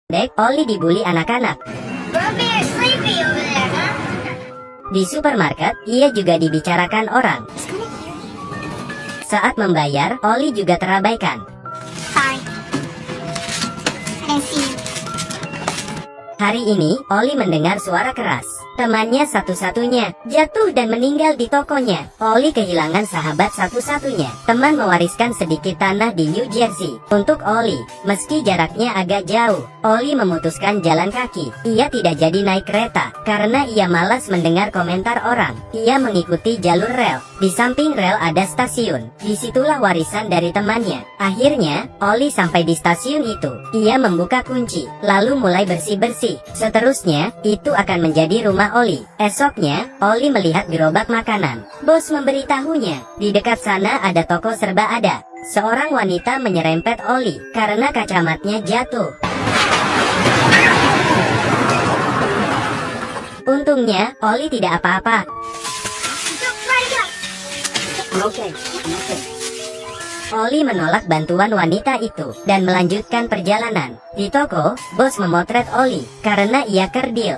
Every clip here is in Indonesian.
pendek, Oli dibully anak-anak. Di supermarket, ia juga dibicarakan orang. Saat membayar, Oli juga terabaikan. Hari ini, Oli mendengar suara keras. Temannya satu-satunya jatuh dan meninggal di tokonya. Oli kehilangan sahabat satu-satunya. Teman mewariskan sedikit tanah di New Jersey untuk Oli. Meski jaraknya agak jauh, Oli memutuskan jalan kaki. Ia tidak jadi naik kereta karena ia malas mendengar komentar orang. Ia mengikuti jalur rel. Di samping rel ada stasiun. Disitulah warisan dari temannya. Akhirnya, Oli sampai di stasiun itu. Ia membuka kunci, lalu mulai bersih-bersih. Seterusnya, itu akan menjadi rumah Oli. Esoknya, Oli melihat gerobak makanan. Bos memberitahunya, di dekat sana ada toko serba ada. Seorang wanita menyerempet Oli karena kacamatnya jatuh. Untungnya, Oli tidak apa-apa. Oli menolak bantuan wanita itu dan melanjutkan perjalanan. Di toko, bos memotret Oli karena ia kerdil.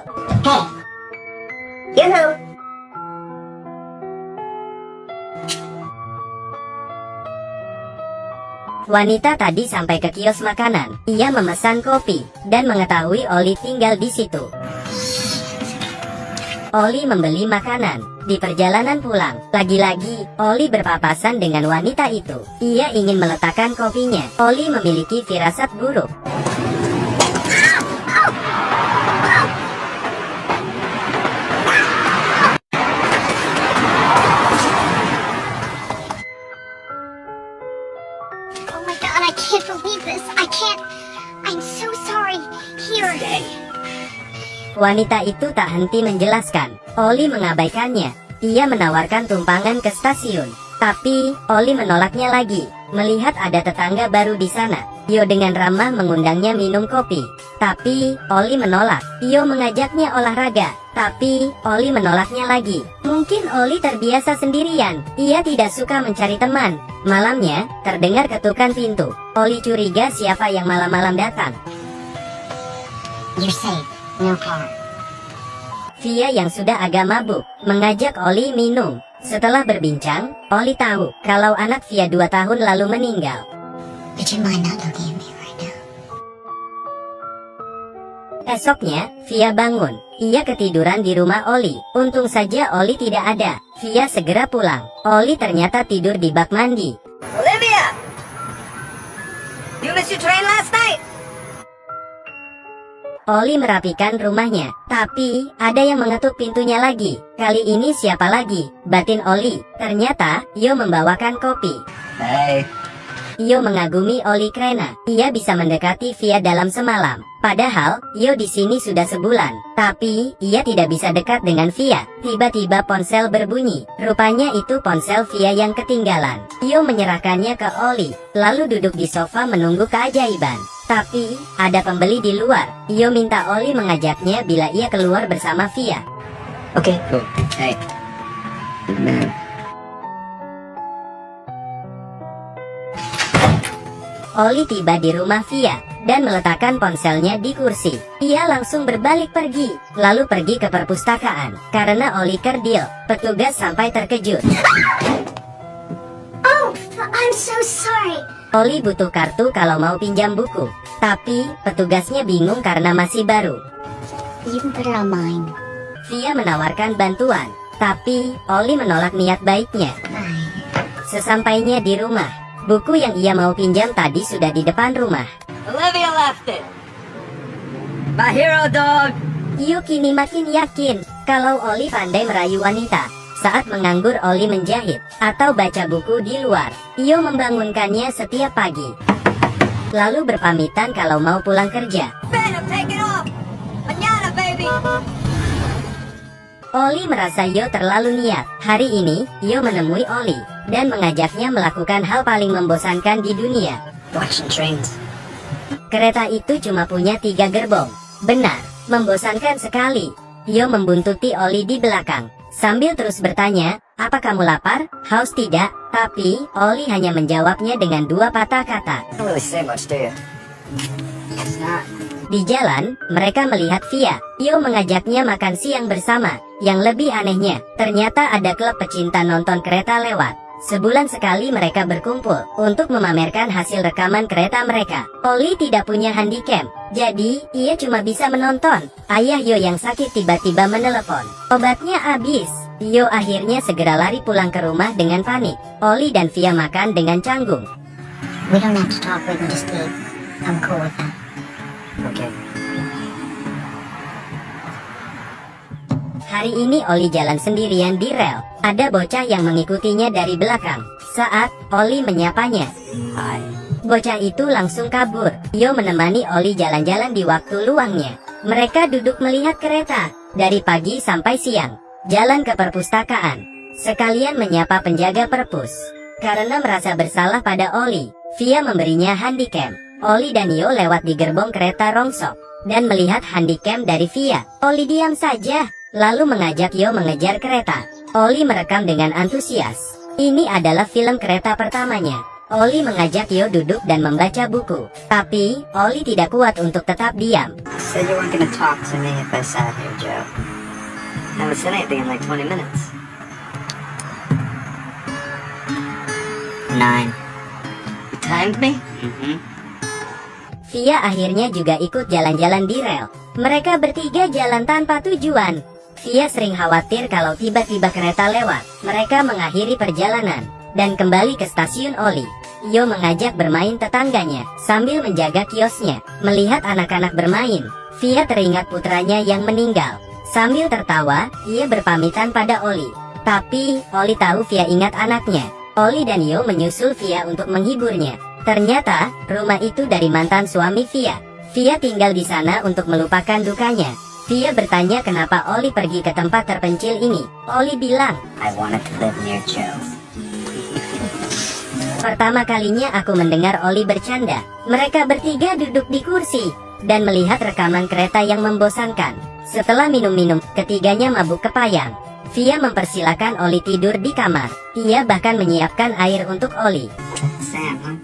Wanita tadi sampai ke kios makanan. Ia memesan kopi dan mengetahui Oli tinggal di situ. Oli membeli makanan. Di perjalanan pulang, lagi-lagi, Oli berpapasan dengan wanita itu. Ia ingin meletakkan kopinya. Oli memiliki firasat buruk. Oh my god, I can't believe this. I'm so sorry. Here. Wanita itu tak henti menjelaskan. Oli mengabaikannya. Ia menawarkan tumpangan ke stasiun. Tapi, Oli menolaknya lagi. Melihat ada tetangga baru di sana, Yo dengan ramah mengundangnya minum kopi. Tapi, Oli menolak. Yo mengajaknya olahraga. Tapi, Oli menolaknya lagi. Mungkin Oli terbiasa sendirian. Ia tidak suka mencari teman. Malamnya, terdengar ketukan pintu. Oli curiga siapa yang malam-malam datang. You're safe. No car. Via yang sudah agak mabuk, mengajak Oli minum. Setelah berbincang, Oli tahu kalau anak Via 2 tahun lalu meninggal. Would you mind not looking at me right now? Esoknya, Via bangun. Ia ketiduran di rumah Oli. Untung saja Oli tidak ada. Via segera pulang. Oli ternyata tidur di bak mandi. Olivia! You missed your train last night? Oli merapikan rumahnya, tapi ada yang mengetuk pintunya lagi. Kali ini siapa lagi? Batin Oli. Ternyata, Yo membawakan kopi. Hey. Yo mengagumi Oli karena ia bisa mendekati Via dalam semalam. Padahal, Yo di sini sudah sebulan. Tapi, ia tidak bisa dekat dengan Via. Tiba-tiba ponsel berbunyi. Rupanya itu ponsel Via yang ketinggalan. Yo menyerahkannya ke Oli, lalu duduk di sofa menunggu keajaiban. Tapi, ada pembeli di luar. Yo minta Oli mengajaknya bila ia keluar bersama Via. Okay, cool. Hey. Oli tiba di rumah Via dan meletakkan ponselnya di kursi. Ia langsung berbalik pergi, lalu pergi ke perpustakaan. Karena Oli kerdil, petugas sampai terkejut. Oh, I'm so sorry. Oli butuh kartu kalau mau pinjam buku. Tapi, petugasnya bingung karena masih baru. You can put it on mine. Via menawarkan bantuan, tapi Oli menolak niat baiknya. Fine. Sesampainya di rumah, buku yang ia mau pinjam tadi sudah di depan rumah. Olivia left it. My hero dog. Yu kini makin yakin kalau Oli pandai merayu wanita. Saat menganggur, Oli menjahit atau baca buku di luar. Yu membangunkannya setiap pagi, lalu berpamitan kalau mau pulang kerja. Ben, I'm taking off. Mañana, baby. Oli merasa Yo terlalu niat. Hari ini, Yo menemui Oli dan mengajaknya melakukan hal paling membosankan di dunia. Watching trains. Kereta itu cuma punya 3 gerbong. Benar, membosankan sekali. Yo membuntuti Oli di belakang sambil terus bertanya, "Apa kamu lapar? Haus tidak?" Tapi, Oli hanya menjawabnya dengan 2 patah kata. Don't really say much, do you? It's not. Di jalan, mereka melihat Via. Yo mengajaknya makan siang bersama. Yang lebih anehnya, ternyata ada klub pecinta nonton kereta lewat. Sebulan sekali mereka berkumpul untuk memamerkan hasil rekaman kereta mereka. Oli tidak punya handycam, jadi ia cuma bisa menonton. Ayah Yo yang sakit tiba-tiba menelepon. Obatnya habis. Yo akhirnya segera lari pulang ke rumah dengan panik. Oli dan Via makan dengan canggung. We don't have to talk, we can just eat. I'm cool with that. Okay. Hari ini Oli jalan sendirian di rel. Ada bocah yang mengikutinya dari belakang. Saat Oli menyapanya, Hi. bocah itu langsung kabur. Yo menemani Oli jalan-jalan di waktu luangnya. Mereka duduk melihat kereta dari pagi sampai siang. Jalan ke perpustakaan. Sekalian menyapa penjaga perpus. Karena merasa bersalah pada Oli, Via memberinya handycam. Oli dan Yo lewat di gerbong kereta rongsok dan melihat handycam dari Via. Oli diam saja, lalu mengajak Yo mengejar kereta. Oli merekam dengan antusias. Ini adalah film kereta pertamanya. Oli mengajak Yo duduk dan membaca buku. Tapi, Oli tidak kuat untuk tetap diam. You said you weren't gonna talk to me if I sat here, Joe. I haven't said anything in like 20 minutes. 9. You timed me? Mm-hmm. Via akhirnya juga ikut jalan-jalan di rel. Mereka bertiga jalan tanpa tujuan. Via sering khawatir kalau tiba-tiba kereta lewat. Mereka mengakhiri perjalanan dan kembali ke stasiun Oli. Yo mengajak bermain tetangganya sambil menjaga kiosnya. Melihat anak-anak bermain, Via teringat putranya yang meninggal. Sambil tertawa, ia berpamitan pada Oli. Tapi, Oli tahu Via ingat anaknya. Oli dan Yo menyusul Via untuk menghiburnya. Ternyata, rumah itu dari mantan suami Via. Via tinggal di sana untuk melupakan dukanya. Via bertanya kenapa Oli pergi ke tempat terpencil ini. Oli bilang, I wanted to live near Joe. pertama kalinya aku mendengar Oli bercanda. Mereka bertiga duduk di kursi dan melihat rekaman kereta yang membosankan. Setelah minum-minum, ketiganya mabuk kepayang. Via mempersilakan Oli tidur di kamar. Ia bahkan menyiapkan air untuk Oli. Sam, huh?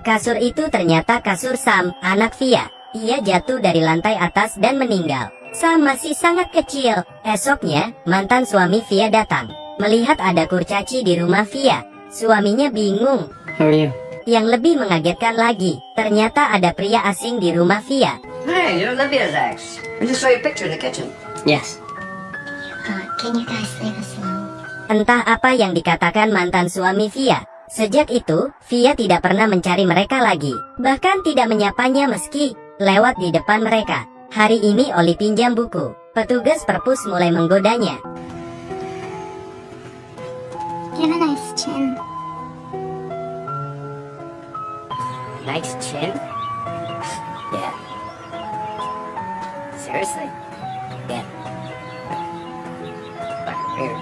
Kasur itu ternyata kasur Sam, anak Via. Ia jatuh dari lantai atas dan meninggal. Sam masih sangat kecil. Esoknya, mantan suami Via datang. Melihat ada kurcaci di rumah Via, suaminya bingung. Who are you? Yang lebih mengagetkan lagi, ternyata ada pria asing di rumah Via. Hey, you're Olivia's ex. I just saw your picture in the kitchen. Yes. Can you guys leave us alone? Entah apa yang dikatakan mantan suami Via. Sejak itu, Via tidak pernah mencari mereka lagi. Bahkan tidak menyapanya meski lewat di depan mereka. Hari ini Oli pinjam buku. Petugas perpus mulai menggodanya. You have a nice chin. Nice chin? Yeah. Seriously? Yeah. Fucking weird.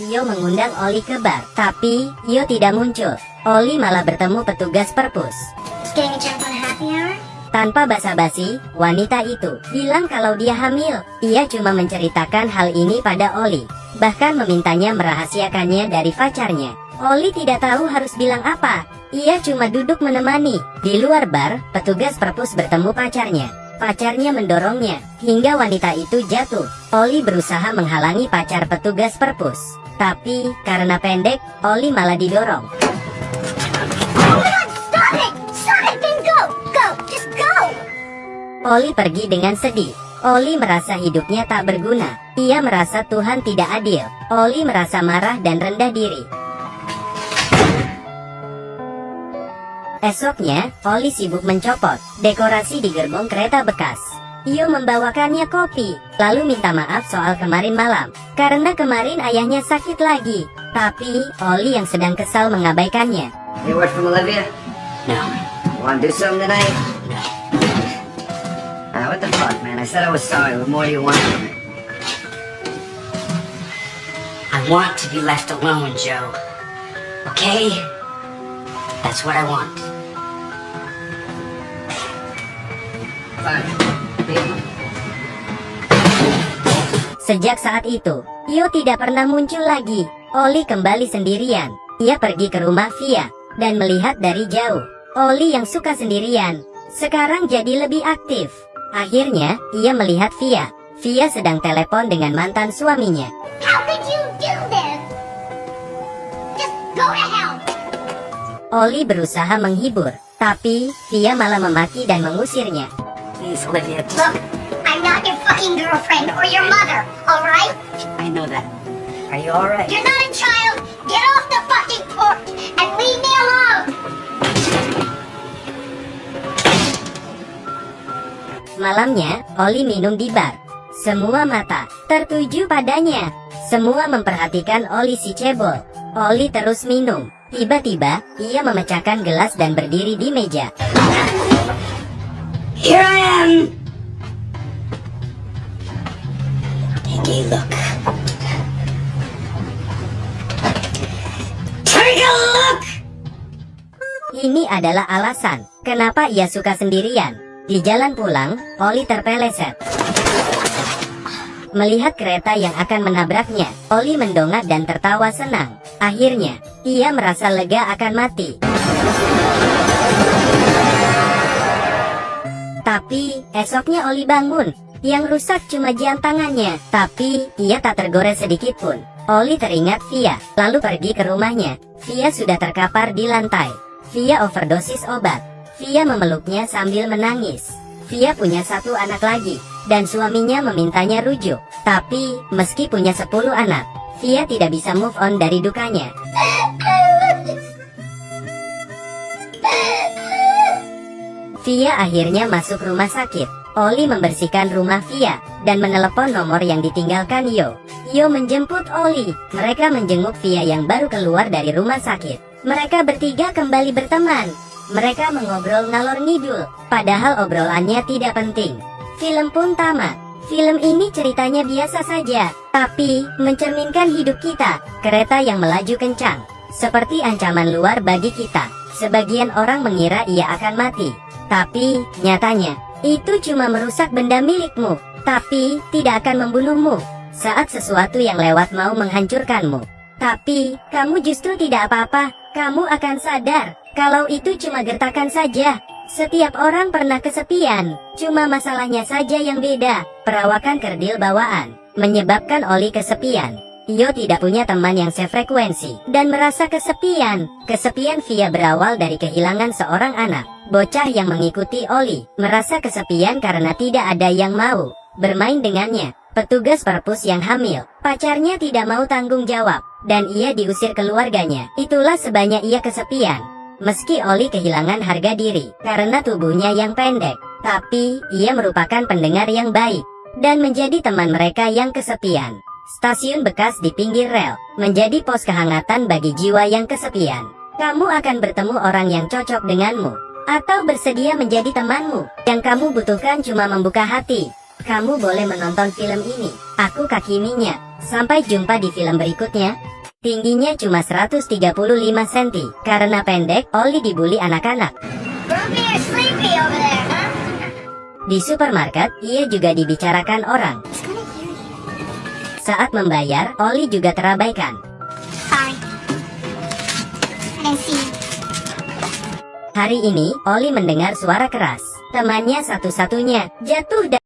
Yo mengundang Oli ke bar, tapi Yo tidak muncul. Oli malah bertemu petugas perpus. Just getting a jump on a happy hour? Tanpa basa-basi, wanita itu bilang kalau dia hamil. Ia cuma menceritakan hal ini pada Oli, bahkan memintanya merahasiakannya dari pacarnya. Oli tidak tahu harus bilang apa. Ia cuma duduk menemani. Di luar bar, petugas perpus bertemu pacarnya. Pacarnya mendorongnya, hingga wanita itu jatuh. Oli berusaha menghalangi pacar petugas perpus. Tapi, karena pendek, Oli malah didorong. Oh my god, stop it! Stop it, then go! Go! Just go! Oli pergi dengan sedih. Oli merasa hidupnya tak berguna. Ia merasa Tuhan tidak adil. Oli merasa marah dan rendah diri. Esoknya, Oli sibuk mencopot dekorasi di gerbong kereta bekas. Yo membawakannya kopi, lalu minta maaf soal kemarin malam, karena kemarin ayahnya sakit lagi. Tapi, Oli yang sedang kesal mengabaikannya. You word from Olivia? No. Want to do something tonight? No. What the fuck, man? I said I was sorry. What more do you want from me? I want to be left alone, Joe. Okay? That's what I want. Fine. Sejak saat itu, Yo tidak pernah muncul lagi. Oli kembali sendirian. Ia pergi ke rumah Via dan melihat dari jauh. Oli yang suka sendirian sekarang jadi lebih aktif. Akhirnya, ia melihat Via. Via sedang telepon dengan mantan suaminya. How could you do this? Just go to hell. Ollie berusaha menghibur, tapi Via malah memaki dan mengusirnya. Please, Olivia. Look, I'm not your fucking girlfriend or your mother, alright? I know that. Are you alright? You're not a child. Get off the fucking porch and leave me alone. Malamnya, Ollie minum di bar. Semua mata tertuju padanya. Semua memperhatikan Ollie si cebol. Ollie terus minum. Tiba-tiba, ia memecahkan gelas dan berdiri di meja. Here I am! Take a look. Take a look! Ini adalah alasan kenapa ia suka sendirian. Di jalan pulang, Ollie terpeleset. Melihat kereta yang akan menabraknya, Ollie mendongak dan tertawa senang. Akhirnya, ia merasa lega akan mati. Tapi, esoknya Ollie bangun. Yang rusak cuma jam tangannya, tapi ia tak tergores sedikit pun. Ollie teringat Via, lalu pergi ke rumahnya. Via sudah terkapar di lantai. Via overdosis obat. Via memeluknya sambil menangis. Via punya 1 anak lagi, dan suaminya memintanya rujuk. Tapi, meski punya 10 anak, Via tidak bisa move on dari dukanya. Via akhirnya masuk rumah sakit. Ollie membersihkan rumah Via, dan menelepon nomor yang ditinggalkan Yo. Yo menjemput Ollie. Mereka menjenguk Via yang baru keluar dari rumah sakit. Mereka bertiga kembali berteman. Mereka mengobrol ngalor ngidul, padahal obrolannya tidak penting. Film pun tamat. Film ini ceritanya biasa saja, tapi mencerminkan hidup kita. Kereta yang melaju kencang, seperti ancaman luar bagi kita. Sebagian orang mengira ia akan mati, tapi nyatanya itu cuma merusak benda milikmu, tapi tidak akan membunuhmu. Saat sesuatu yang lewat mau menghancurkanmu, tapi kamu justru tidak apa-apa. Kamu akan sadar kalau itu cuma gertakan saja. Setiap orang pernah kesepian, cuma masalahnya saja yang beda. Perawakan kerdil bawaan menyebabkan Ollie kesepian. Yo tidak punya teman yang sefrekuensi dan merasa kesepian. Kesepian Via berawal dari kehilangan seorang anak. Bocah yang mengikuti Ollie merasa kesepian karena tidak ada yang mau bermain dengannya. Petugas perpus yang hamil, pacarnya tidak mau tanggung jawab, dan ia diusir keluarganya. Itulah sebabnya ia kesepian. Meski Ollie kehilangan harga diri karena tubuhnya yang pendek, tapi ia merupakan pendengar yang baik dan menjadi teman mereka yang kesepian. Stasiun bekas di pinggir rel menjadi pos kehangatan bagi jiwa yang kesepian. Kamu akan bertemu orang yang cocok denganmu, atau bersedia menjadi temanmu. Yang kamu butuhkan cuma membuka hati. Kamu boleh menonton film ini, Aku Kaki Minyak. Sampai jumpa di film berikutnya. Tingginya cuma 135 cm. Karena pendek, Ollie dibully anak-anak. Ruby, you're sleepy over there, huh? Di supermarket, ia juga dibicarakan orang. It's gonna hear you. Saat membayar, Ollie juga terabaikan. Sorry. I didn't see you. Hari ini, Ollie mendengar suara keras. Temannya satu-satunya jatuh dan